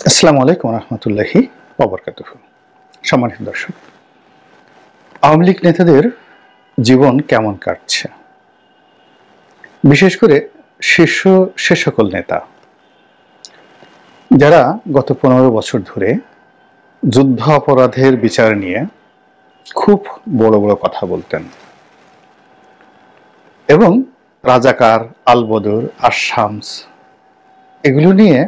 আসসালামু আলাইকুম রহমতুল্লাহি ওয়া সম্মানিত দর্শক, আওয়ামী লীগ নেতাদের জীবন কেমন কাটছে, বিশেষ করে শীর্ষ সে সকল নেতা যারা গত 15 বছর ধরে যুদ্ধ অপরাধের বিচার নিয়ে খুব বড় বড় কথা বলতেন এবং রাজাকার, আলবদর, আশামস এগুলো নিয়ে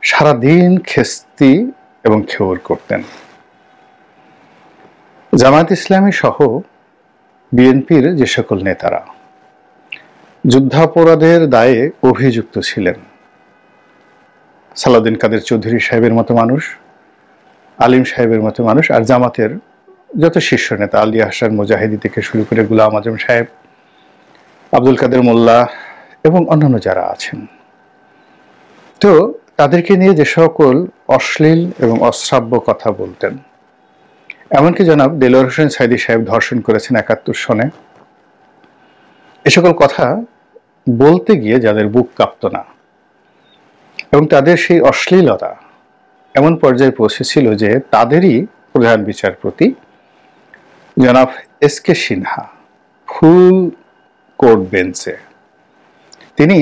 সারাদিন খেস্তি এবং খেউর করতেন। জামায়াত ইসলামী সহ বিএনপির যে সকল নেতারা যুদ্ধাপরাধের দায়ে অভিযুক্ত ছিলেন, সালাউদ্দিন কাদের চৌধুরী সাহেবের মতো মানুষ, আলিম সাহেবের মতো মানুষ, আর জামাতের যত শীর্ষ নেতা আলী হাসান মুজাহিদি থেকে শুরু করে গোলাম আজম সাহেব, আব্দুল কাদের মোল্লা এবং অন্যান্য যারা আছেন, তো তাদেরকে নিয়ে যে সকল অশ্লীল এবং অশ্রাব্য কথা বলতেন, এমনকি জনাব দেলোয়ার হোসেন সাইদি সাহেব ধর্ষণ করেছেন ৭১ সনে, এ সকল কথা বলতে গিয়ে যাদের বুক কাঁপত না এবং তাদের সেই অশ্লীলতা এমন পর্যায়ে পৌঁছেছিল যে তাদেরই প্রধান বিচারপতি জনাব এস.কে. সিনহা ফুল কোর্ট বেঞ্চে তিনি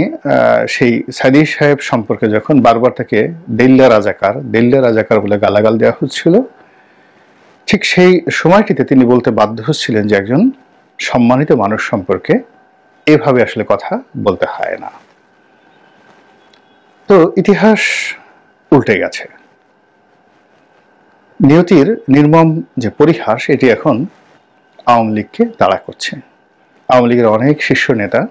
সেই সাইদি সাহেব সম্পর্কে যখন বারবার তাকে দেল্লা রাজাকার বলে গালাগাল দেওয়া হচ্ছিল, ঠিক সেই সময়টিতে তিনি বলতে বাধ্য হচ্ছিলেন যে একজন সম্মানিত মানুষ সম্পর্কে এভাবে আসলে কথা বলতে হয় না। তো ইতিহাস উল্টে গেছে, নিয়তির নির্মম যে পরিহাস এটি এখন আওয়ামী লীগকে তাড়া করছে। আওয়ামী লীগের অনেক শীর্ষ নেতা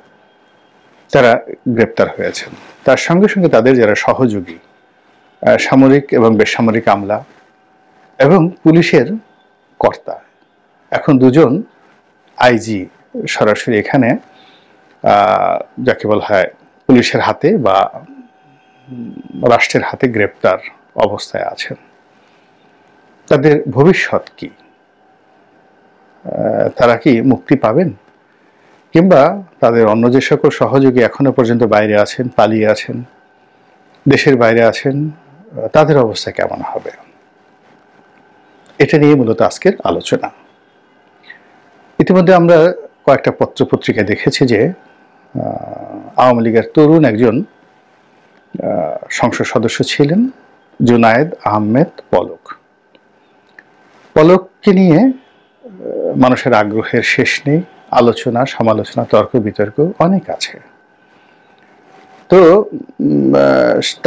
তারা গ্রেপ্তার হয়েছেন, তার সঙ্গে সঙ্গে তাদের যারা সহযোগী সামরিক এবং বেসামরিক আমলা এবং পুলিশের কর্তা, এখন দুজন আইজি সরাসরি এখানে যাকে বলা হয় পুলিশের হাতে বা রাষ্ট্রের হাতে গ্রেপ্তার অবস্থায় আছেন। তাদের ভবিষ্যৎ কি? তারা কি মুক্তি পাবেন, কিংবা তাদের অন্য যে সকল সহযোগী এখনো পর্যন্ত বাইরে আছেন, পালিয়ে আছেন, দেশের বাইরে আছেন, তাদের অবস্থা কেমন হবে? এটা নিয়ে মূলত আজকের আলোচনা। ইতিমধ্যে আমরা কয়েকটা পত্রপত্রিকায় দেখেছি যে আওয়ামী লীগের তরুণ একজন সংসদ সদস্য ছিলেন জুনায়েদ আহমেদ পলককে নিয়ে মানুষের আগ্রহের শেষ নেই, আলোচনা, সমালোচনা, তর্ক বিতর্ক অনেক আছে। তো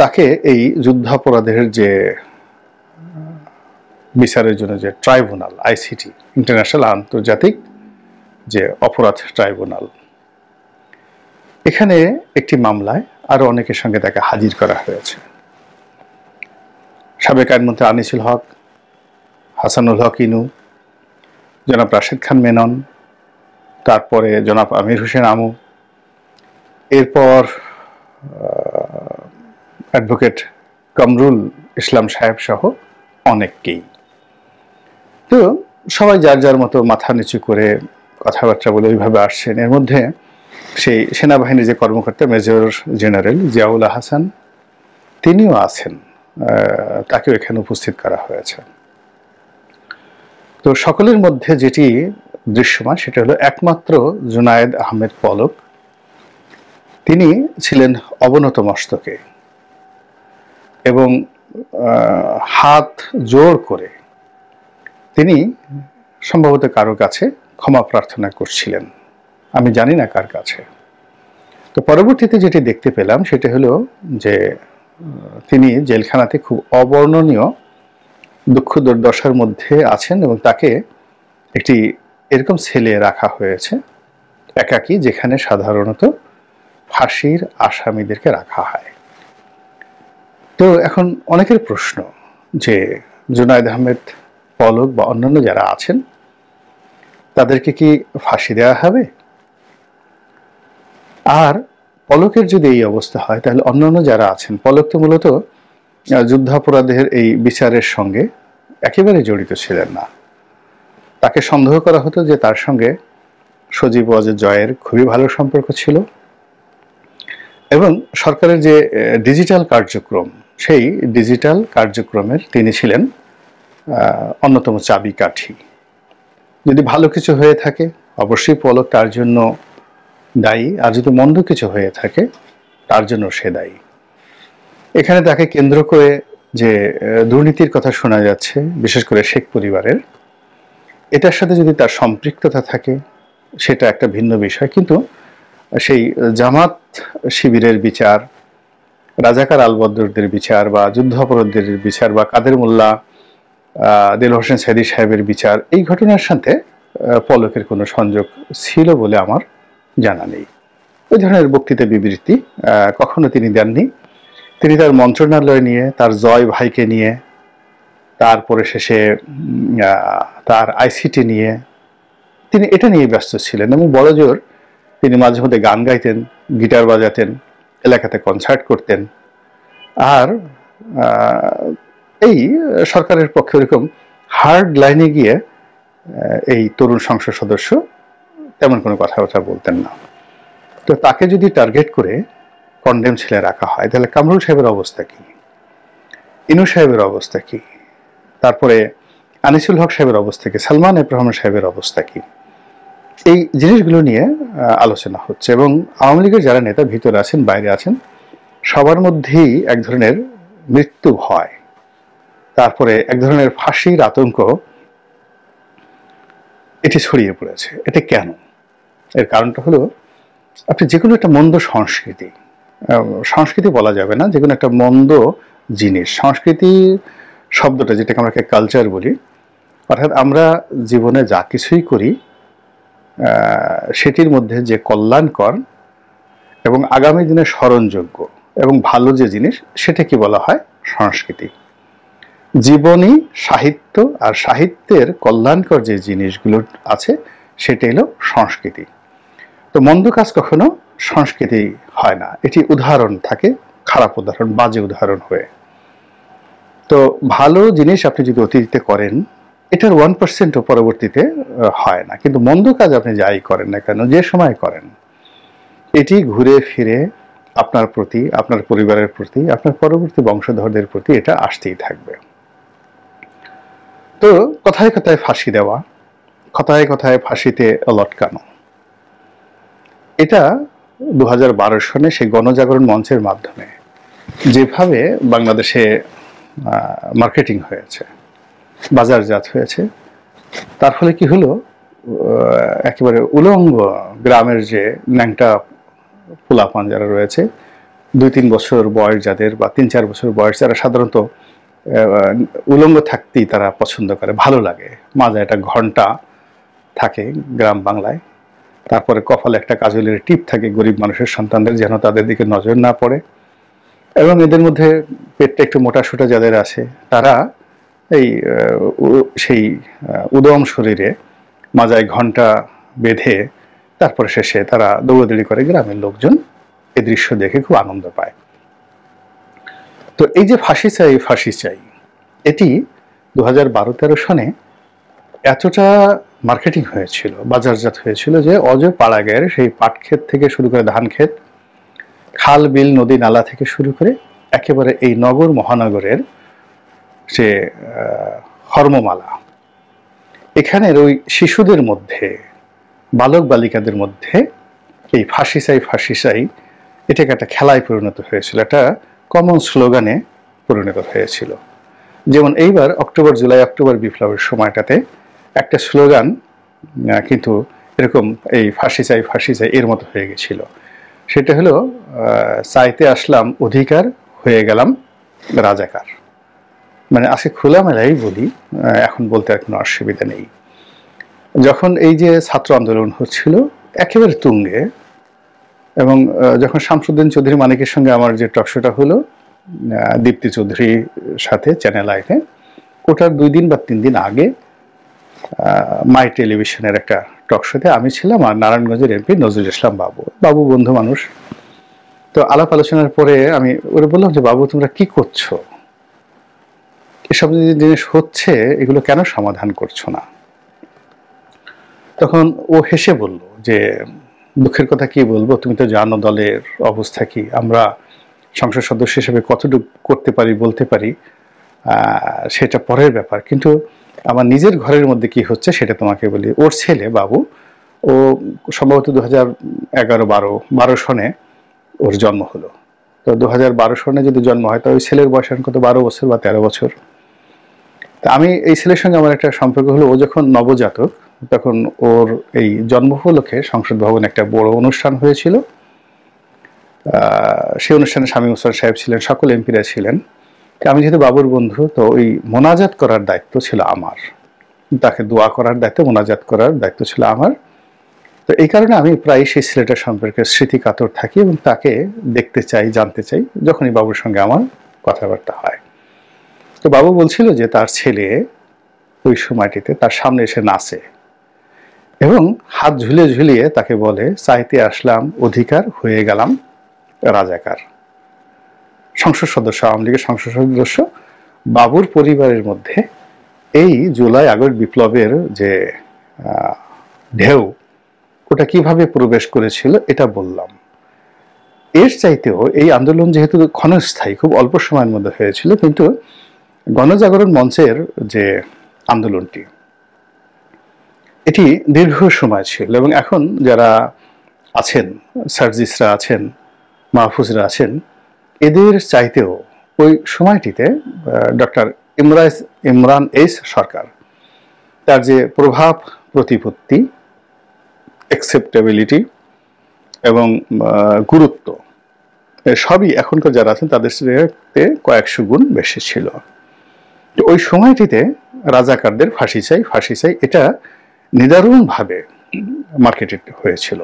তাকে এই যুদ্ধাপরাধের যে বিচারের জন্য যে ট্রাইব্যুনাল, আইসিটি, ইন্টারন্যাশনাল আন্তর্জাতিক যে অপরাধ ট্রাইব্যুনাল, এখানে একটি মামলায় আরো অনেকের সঙ্গে তাকে হাজির করা হয়েছে। সাবেক আইনমন্ত্রী আনিসুল হক, হাসানুল হক ইনু, জনাব রাশেদ খান মেনন, তারপরে জনাব আমির হোসেন আমু, এরপর অ্যাডভোকেট কামরুল ইসলাম সাহেব সহ অনেককেই। তো সবাই যার যার মতো মাথা নিচু করে কথাবার্তা বলে ওইভাবে আসছেন। এর মধ্যে সেই সেনাবাহিনীর যে কর্মকর্তা মেজর জেনারেল জিয়াউল হাসান, তিনিও আছেন, তাকেও এখানে উপস্থিত করা হয়েছে। তো সকলের মধ্যে যেটি দৃশ্যমান সেটা হলো একমাত্র জুনায়েদ আহমেদ পলক, তিনি ছিলেন অবনত মস্তকে এবং হাত জোর করে তিনি সম্ভবত কারো কাছে ক্ষমা প্রার্থনা করছিলেন, আমি জানি না কার কাছে। তো পরবর্তীতে যেটি দেখতে পেলাম সেটা হলো যে তিনি জেলখানাতে খুব অবর্ণনীয় দুঃখ দুর্দশার মধ্যে আছেন এবং তাকে একটি এরকম সেলে রাখা হয়েছে একাকী, যেখানে সাধারণত ফাঁসির আসামিদেরকে রাখা হয়। তো এখন অনেকের প্রশ্ন যে জুনায়েদ আহমেদ পলক বা অন্যান্য যারা আছেন তাদেরকে কি ফাঁসি দেওয়া হবে? আর পলকের যদি এই অবস্থা হয় তাহলে অন্যান্য যারা আছেন, পলক তো মূলত যুদ্ধাপরাধের এই বিচারের সঙ্গে একেবারে জড়িত ছিলেন না। তাকে সন্দেহ করা হতো যে তার সঙ্গে সজীব ওয়াজেদ জয়ের খুবই ভালো সম্পর্ক ছিল এবং সরকারের যে ডিজিটাল কার্যক্রম সেই ডিজিটাল কার্যক্রমের তিনি ছিলেন অন্যতম চাবিকাঠি। যদি ভালো কিছু হয়ে থাকে অবশ্যই পলক তার জন্য দায়ী, আর যদি মন্দ কিছু হয়ে থাকে তার জন্য সে দায়ী। এখানে তাকে কেন্দ্র করে যে দুর্নীতির কথা শোনা যাচ্ছে, বিশেষ করে শেখ পরিবারের, এটার সাথে যদি তার সম্পৃক্ততা থাকে সেটা একটা ভিন্ন বিষয়। কিন্তু সেই জামাত শিবিরের বিচার, রাজাকার আলবদরদের বিচার, বা যুদ্ধাপরাধীদের বিচার, বা কাদের মোল্লা, দেলোয়ার হোসেন সাইদী সাহেবের বিচার, এই ঘটনার সাথে পলকের কোনো সংযোগ ছিল বলে আমার জানা নেই। ওই ধরনের বক্তৃতা বিবৃতি কখনো তিনি দেননি। তিনি তার মন্ত্রণালয় নিয়ে, তার জয় ভাইকে নিয়ে, তারপরে শেষে তার আইসিটি নিয়ে, তিনি এটা নিয়ে ব্যস্ত ছিলেন। এবং বড় জোর তিনি মাঝে মধ্যে গান গাইতেন, গিটার বাজাতেন, এলাকাতে কনসার্ট করতেন। আর এই সরকারের পক্ষে এরকম হার্ড লাইনে গিয়ে এই তরুণ সংসদ সদস্য তেমন কোনো কথাবার্তা বলতেন না। তো তাকে যদি টার্গেট করে কন্ডেম ছেলে রাখা হয়, তাহলে কামরুল সাহেবের অবস্থা কি, ইনু সাহেবের অবস্থা কি, তারপরে আনিসুল হক সাহেবের অবস্থা কি, সালমান এফ রহমান সাহেবের অবস্থা কি, এই জিনিসগুলো নিয়ে আলোচনা হচ্ছে। এবং আওয়ামী লীগের যারা নেতা ভিতরে আছেন, বাইরে আছেন, সবার মধ্যেই এক ধরনের মৃত্যু ভয়, তারপরে এক ধরনের ফাঁসির আতঙ্ক এটি ছড়িয়ে পড়েছে। এটা কেন? এর কারণটা হলো, আপনি যে কোনো একটা মন্দ সংস্কৃতি, সংস্কৃতি বলা যাবে না, যে কোনো একটা মন্দ জিনিস, সংস্কৃতি শব্দটা যেটাকে আমরা কালচার বলি, অর্থাৎ আমরা জীবনে যা কিছুই করি সেটির মধ্যে যে কল্যাণকর এবং আগামী দিনে স্মরণযোগ্য এবং ভালো যে জিনিস, সেটাকে বলা হয় সংস্কৃতি। জীবনী, সাহিত্য, আর সাহিত্যের কল্যাণকর যে জিনিসগুলো আছে সেটা হলো সংস্কৃতি। তো মন্দ কাজ কখনো সংস্কৃতি হয় না, এটি উদাহরণ থাকে, খারাপ উদাহরণ, বাজে উদাহরণ হয়ে। তো ভালো জিনিস আপনি যদি অতীতে করেন, এটার 1% পরবর্তীতে হয় না। কিন্তু মন্দ কাজ আপনি যাই করেন না কেন, যে সময় করেন, এটি ঘুরে ফিরে আপনার প্রতি, আপনার পরিবারের প্রতি, আপনার পরবর্তী বংশধরদের প্রতি এটা আসতেই থাকবে। তো কথায় কথায় ফাঁসি দেওয়া, কথায় কথায় ফাঁসিতে লটকানো, এটা 2012 সনে সেই গণজাগরণ মঞ্চের মাধ্যমে যেভাবে বাংলাদেশে মার্কেটিং হয়েছে, বাজারজাত হয়েছে, তার ফলে কি হলো, একেবারে উলঙ্গ গ্রামের যে ন্যাংটা পোলাপান যারা রয়েছে, 2-3 বছর বয়স যাদের, বা 3-4 বছর বয়স, যারা সাধারণত উলঙ্গ থাকতেই তারা পছন্দ করে, ভালো লাগে, মাঝে একটা ঘন্টা থাকে গ্রাম বাংলায়, তারপরে কপালে একটা কাজলের টিপ থাকে গরিব মানুষের সন্তানদের, যেন তাদের দিকে নজর না পড়ে। এবং এদের মধ্যে পেটটা একটু মোটাসোটা যাদের আছে, তারা এই সেই উদম শরীরে মাজায় ঘন্টা বেঁধে তারপরে শেষে তারা দৌড়াদৌড়ি করে, গ্রামের লোকজন এই দৃশ্য দেখে খুব আনন্দ পায়। তো এই যে ফাঁসি চাই, ফাঁসি চাই, এটি 2012-13 সনে এতটা মার্কেটিং হয়েছিল, বাজারজাত হয়েছিল, যে পাড়াগাঁয়ের সেই পাট ক্ষেত থেকে শুরু করে ধান ক্ষেত, খাল বিল নদী নালা থেকে শুরু করে একেবারে এই নগর মহানগরের যে হর্মমালা, এখানের ওই শিশুদের মধ্যে, বালক বালিকাদের মধ্যে এই ফাঁসি চাই, ফাঁসি চাই, এটাকে একটা খেলায় পরিণত হয়েছিল, একটা কমন স্লোগানে পরিণত হয়েছিল। যেমন এইবার জুলাই অক্টোবর বিপ্লবের সময়টাতে একটা স্লোগান কিন্তু এরকম এই ফাঁসি চাই, ফাঁসি চাই এর মতো হয়ে গেছিল। সেটা হলো, চাইতে আসলাম অধিকার, হয়ে গেলাম রাজাকার। মানে আজকে খোলামেলাই বলি, এখন বলতে আর কোনো অসুবিধা নেই। যখন এই যে ছাত্র আন্দোলন হচ্ছিল একেবারে তুঙ্গে, এবং যখন শামসুদ্দিন চৌধুরী মানিকের সঙ্গে আমার যে টকশোটা হলো দীপ্তি চৌধুরীর সাথে চ্যানেল আইতে, ওটার 2 দিন বা 3 দিন আগে মাই টেলিভিশনের একটা টকশোতে আমি ছিলাম, আর নারায়ণগঞ্জের এমপি নজরুল ইসলাম বাবু বন্ধু মানুষ। তো আলাপ আলোচনার পরে আমি ওরা বললাম যে, বাবু তোমরা কি করছো, এসব জিনিস হচ্ছে, এগুলো কেন সমাধান করছো না? তখন ও হেসে বলল যে, দুঃখের কথা কি বলবো, তুমি তো জানো দলের অবস্থা কি, আমরা সংসদ সদস্য হিসেবে কতটুকু করতে পারি বলতে পারি সেটা পরের ব্যাপার। কিন্তু আমার নিজের ঘরের মধ্যে কি হচ্ছে সেটা তোমাকে বলি। ওর ছেলে বাবু, ও সম্ভবত 2011-12 সনে ওর জন্ম হলো। তো 2012 সনে যদি জন্ম হয় তো ওই ছেলের বয়স এখন কত, 12 বছর বা 13 বছর। তা আমি এই ছেলের সঙ্গে আমার একটা সম্পর্ক হলো, ও যখন নবজাতক তখন ওর এই জন্ম উপলক্ষে সংসদ ভবনে একটা বড় অনুষ্ঠান হয়েছিল। সেই অনুষ্ঠানে শামীম ওসমান সাহেব ছিলেন, সকল এমপিরা ছিলেন। আমি যেহেতু বাবুর বন্ধু, তো ওই মোনাজাত করার দায়িত্ব ছিল আমার, তাকে দোয়া করার দায়িত্ব, মোনাজাত করার দায়িত্ব ছিল আমার। তো এই কারণে আমি প্রায় সেই ছেলেটার সম্পর্কে স্মৃতিকাতর থাকি এবং তাকে দেখতে চাই, জানতে চাই যখনই বাবুর সঙ্গে আমার কথাবার্তা হয়। তো বাবু বলছিল যে তার ছেলে ওই সময়টিতে তার সামনে এসে নাচে এবং হাত ঝুলিয়ে ঝুলিয়ে তাকে বলে, চাইতে আসলাম অধিকার, হয়ে গেলাম রাজাকার। সংসদ সদস্য, আওয়ামী লীগের সংসদ সদস্য বাবুর পরিবারের মধ্যে এই জুলাই আগস্ট বিপ্লবের যে ঢেউ, ওটা কিভাবে প্রবেশ করেছিল এটা বললাম। এর চাইতেও এই আন্দোলন যেহেতু ক্ষণস্থায়ী, খুব অল্প সময়ের মধ্যে হয়েছিল, কিন্তু গণজাগরণ মঞ্চের যে আন্দোলনটি এটি দীর্ঘ সময় ছিল। এবং এখন যারা আছেন, সার্জিসরা আছেন, মাহফুজরা আছেন, এদের চাইতেও ওই সময়টিতে ডক্টর ইমরান সরকার, তার যে প্রভাব, প্রতিপত্তি, অ্যাকসেপ্টেবিলিটি এবং গুরুত্ব, সবই এখনকার যারা আছেন তাদের সাথে কয়েকশো গুণ বেশি ছিল। তো ওই সময়টিতে রাজাকারদের ফাঁসি চাই, ফাঁসি চাই, এটা নিদারুণভাবে মার্কেটেড হয়েছিল।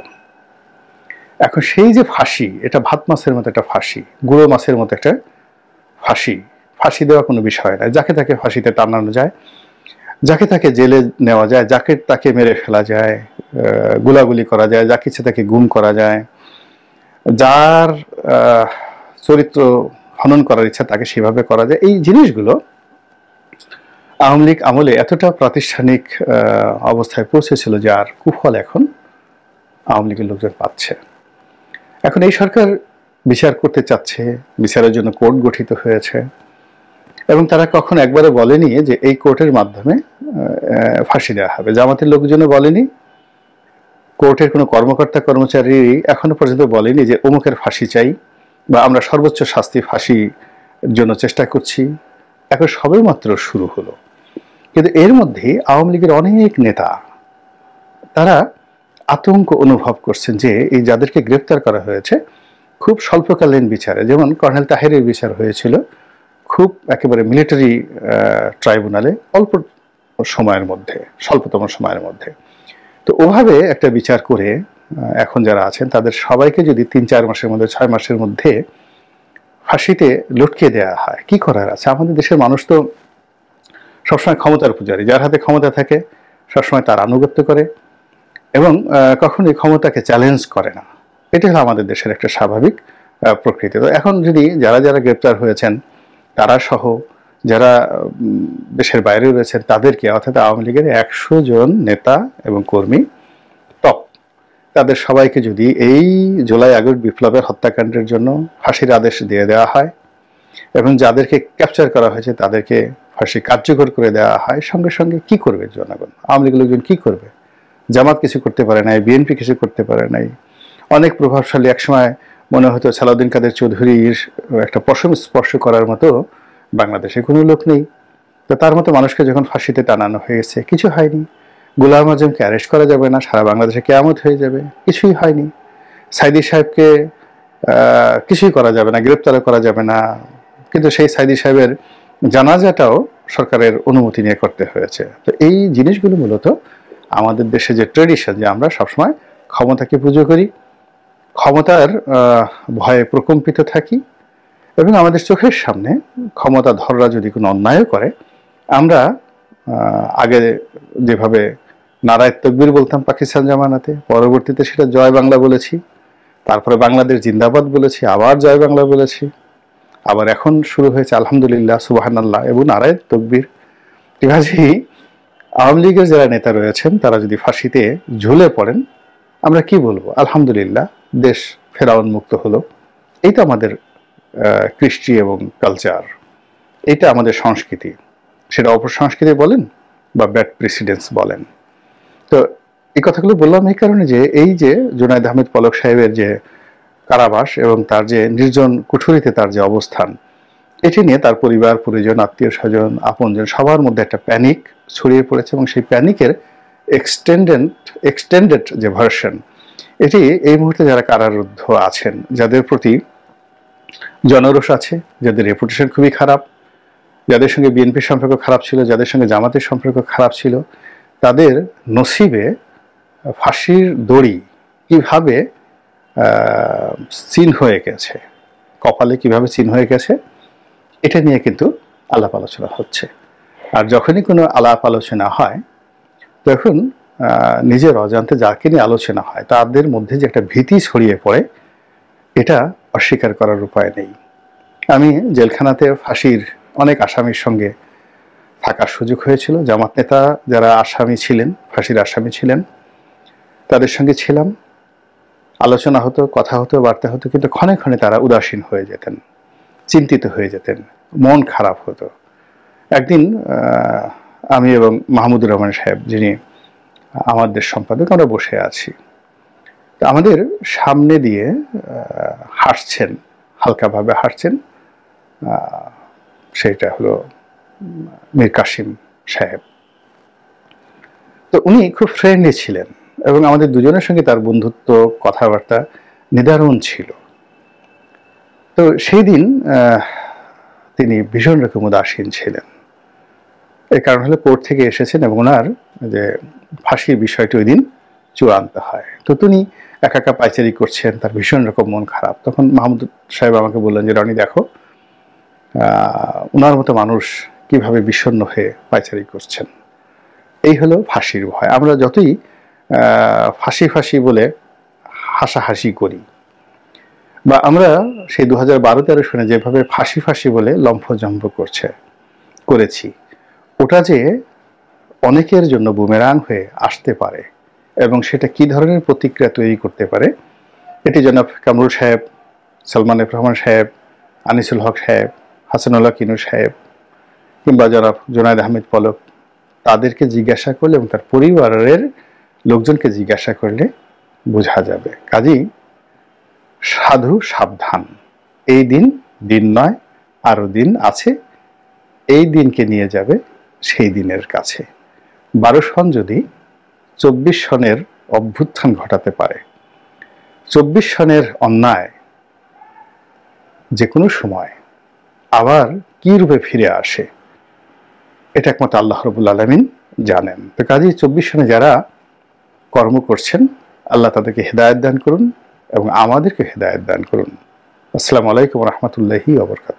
এখন সেই যে ফাঁসি, এটা ভাত মাছের মতো একটা ফাঁসি, গুঁড়ো মাছের মতো একটা ফাঁসি, ফাঁসি দেওয়া কোনো বিষয় নয়। যাকে তাকে ফাঁসিতে টানানো যায়, যাকে তাকে জেলে নেওয়া যায়, যাকে তাকে মেরে ফেলা যায়, গুলাগুলি করা যায়, যাকে ইচ্ছে তাকে গুম করা যায়, যার চরিত্র হনন করার ইচ্ছা তাকে সেভাবে করা যায়। এই জিনিসগুলো আওয়ামী লীগ আমলে এতটা প্রাতিষ্ঠানিক অবস্থায় পৌঁছেছিল যে আর কুফল এখন আওয়ামী লীগের লোকজন পাচ্ছে। এখন এই সরকার বিচার করতে চাচ্ছে, বিচারের জন্য কোর্ট গঠিত হয়েছে, এবং তারা কখন একবারে বলেনি যে এই কোর্টের মাধ্যমে ফাঁসি দেওয়া হবে। জামাতের লোকজনও বলেনি, কোর্টের কোনো কর্মকর্তা কর্মচারী এখনো পর্যন্ত বলেনি যে অমুকের ফাঁসি চাই বা আমরা সর্বোচ্চ শাস্তি ফাঁসির জন্য চেষ্টা করছি। এখন সবেমাত্র শুরু হলো। কিন্তু এর মধ্যে আওয়ামী লীগের অনেক নেতা তারা আতঙ্ক অনুভব করছেন যে এই যাদেরকে গ্রেফতার করা হয়েছে খুব স্বল্পকালীন বিচারে, যেমন কর্নেল তাহেরের বিচার হয়েছিল খুব একেবারে মিলিটারি ট্রাইব্যুনালে অল্প সময়ের মধ্যে, স্বল্পতম সময়ের মধ্যে। তো ওভাবে একটা বিচার করে এখন যারা আছেন তাদের সবাইকে যদি 3-4 মাসের মধ্যে, 6 মাসের মধ্যে ফাঁসিতে লটকে দেওয়া হয়, কি করার আছে? আমাদের দেশের মানুষ তো সবসময় ক্ষমতার পূজারী, যার হাতে ক্ষমতা থাকে সবসময় তার আনুগত্য করে এবং কখনোই ক্ষমতাকে চ্যালেঞ্জ করে না। এটা হলো আমাদের দেশের একটা স্বাভাবিক প্রকৃতি। তো এখন যদি যারা যারা গ্রেপ্তার হয়েছেন তারা সহ যারা দেশের বাইরে রয়েছেন তাদেরকে, অর্থাৎ আওয়ামী লীগের 100 জন নেতা এবং কর্মী টপ, তাদের সবাইকে যদি এই জুলাই আগস্ট বিপ্লবের হত্যাকাণ্ডের জন্য ফাঁসির আদেশ দিয়ে দেওয়া হয় এবং যাদেরকে ক্যাপচার করা হয়েছে তাদেরকে ফাঁসি কার্যকর করে দেওয়া হয়, সঙ্গে সঙ্গে কি করবে জনগণ? আওয়ামী লীগের লোকজন কি করবে? জামাত কিছু করতে পারে নাই, বিএনপি কিছু করতে পারে নাই। অনেক প্রভাবশালী, একসময় মনে হতো সালাউদ্দিন কাদের চৌধুরীর একটা পশম স্পর্শ করার মতো বাংলাদেশে কোনো লোক নেই। তো তার মতো মানুষকে যখন ফাঁসিতে টানানো হয়েছে, কিছু হয়নি। গোলাম আজমকে অ্যারেস্ট করা যাবে না, সারা বাংলাদেশে কেয়ামত হয়ে যাবে, কিছুই হয়নি। সাইদি সাহেবকে কিছুই করা যাবে না, গ্রেপ্তারও করা যাবে না, কিন্তু সেই সাইদি সাহেবের জানাজাটাও সরকারের অনুমতি নিয়ে করতে হয়েছে। তো এই জিনিসগুলো মূলত আমাদের দেশে যে ট্রেডিশন, যে আমরা সবসময় ক্ষমতাকে পুজো করি, ক্ষমতার ভয়ে প্রকম্পিত থাকি এবং আমাদের চোখের সামনে ক্ষমতাধররা যদি কোনো অন্যায় করে আমরা আগে যেভাবে নারায়ে তাকবীর বলতাম পাকিস্তান জামানাতে, পরবর্তীতে সেটা জয় বাংলা বলেছি, তারপরে বাংলাদেশ জিন্দাবাদ বলেছি, আবার জয় বাংলা বলেছি, আবার এখন শুরু হয়েছে আলহামদুলিল্লাহ, সুবহানাল্লাহ এবং নারায়ে তাকবীর। কাজেই আওয়ামী লীগের যারা নেতা রয়েছেন তারা যদি ফাঁসিতে ঝুলে পড়েন, আমরা কি বলবো? আলহামদুলিল্লাহ, দেশ ফেরাউন মুক্ত হলো। এই তো আমাদের কৃষ্টি এবং কালচার, এটা আমাদের সংস্কৃতি, সেটা অপসংস্কৃতি বলেন বা ব্যাড প্রেসিডেন্স বলেন। তো এই কথাগুলো বললাম এই কারণে যে এই যে জুনায়েদ আহমেদ পলক সাহেবের যে কারাবাস এবং তার যে নির্জন কুঠুরিতে তার যে অবস্থান, এটি নিয়ে তার পরিবার পরিজন, আত্মীয় স্বজন, আপনজন সবার মধ্যে একটা প্যানিক ছড়িয়ে পড়েছে এবং সেই প্যানিকের এক্সটেন্ডেড যে ভার্সন, এটি এই মুহূর্তে যারা কারারুদ্ধ আছেন, যাদের প্রতি জনরোষ আছে, যাদের রেপুটেশন খুবই খারাপ, যাদের সঙ্গে বিএনপির সম্পর্ক খারাপ ছিল, যাদের সঙ্গে জামাতের সম্পর্ক খারাপ ছিল, তাদের নসিবে ফাঁসির দড়ি কিভাবে চিন হয়ে গেছে, কপালে কিভাবে চিন হয়ে গেছে, এটা নিয়ে কিন্তু আলাপ আলোচনা হচ্ছে। আর যখনই কোনো আলাপ আলোচনা হয় তখন নিজের অজান্তে যাকে নিয়ে আলোচনা হয় তাদের মধ্যে যে একটা ভীতি ছড়িয়ে পড়ে, এটা অস্বীকার করার উপায় নেই। আমি জেলখানাতে ফাঁসির অনেক আসামির সঙ্গে থাকার সুযোগ হয়েছিল। জামাত নেতা যারা আসামি ছিলেন, ফাঁসির আসামি ছিলেন, তাদের সঙ্গে ছিলাম, আলোচনা হতো, কথা হতো, বার্তা হতো, কিন্তু ক্ষণে ক্ষণে তারা উদাসীন হয়ে যেতেন, চিন্তিত হয়ে যেতেন, মন খারাপ হতো। একদিন আমি এবং মাহমুদুর রহমান সাহেব, যিনি আমাদের সম্পাদক, আমরা বসে আছি, আমাদের সামনে দিয়ে হাসছেন, হালকাভাবে হাসছেন, সেটা হলো মীর কাসিম সাহেব। তো উনি খুব ফ্রেন্ডলি ছিলেন এবং আমাদের দুজনের সঙ্গে তার বন্ধুত্ব, কথাবার্তা নিদারুণ ছিল। তো সেই দিন তিনি ভীষণ রকম উদাসীন ছিলেন। এর কারণ হলো কোর্ট থেকে এসেছেন এবং ওনার যে ফাঁসির বিষয়টি ওই দিন চূড়ান্ত হয়। তো তিনি একা একা পায়চারি করছেন, তার ভীষণ রকম মন খারাপ। তখন মাহমুদ সাহেব আমাকে বললেন যে, রনি দেখো, ওনার মতো মানুষ কিভাবে বিষণ্ণ হয়ে পায়চারি করছেন। এই হলো ফাঁসির ভয়। আমরা যতই ফাঁসি ফাঁসি বলে হাসাহাসি করি, বা আমরা সেই 2012-13 সনে যেভাবে ফাঁসি ফাঁসি বলে লম্ফজম্ফ করেছি, ওটা যে অনেকের জন্য বুমেরাং হয়ে আসতে পারে এবং সেটা কি ধরনের প্রতিক্রিয়া তৈরি করতে পারে, এটি জনাব কামরুল সাহেব, সালমান এফ রহমান সাহেব, আনিসুল হক সাহেব, হাসানুল্লাহ কিনু সাহেব, কিংবা জনাব জুনায়েদ আহমেদ পলক, তাদেরকে জিজ্ঞাসা করলে এবং তার পরিবারের লোকজনকে জিজ্ঞাসা করলে বোঝা যাবে। কাজেই সাধু সাবধান, এই দিন নয়, আরো দিন আছে, এই দিনকে নিয়ে যাবে সেই দিনের কাছে। 12 সন যদি 24 সনের অভ্যুত্থান ঘটাতে পারে, 24 সনের অন্যায় যে কোনো সময় আবার কি রূপে ফিরে আসে, এটা একমাত্র আল্লাহ রাব্বুল আলামিন জানেন। তো কাজেই 24 সনে যারা কর্ম করছেন, আল্লাহ তাদেরকে হেদায়েত দান করুন এবং আমাদেরকে হেদায়েত দান করুন। আসসালামু আলাইকুম ওয়া রাহমাতুল্লাহি ওয়া বারাকাতুহু।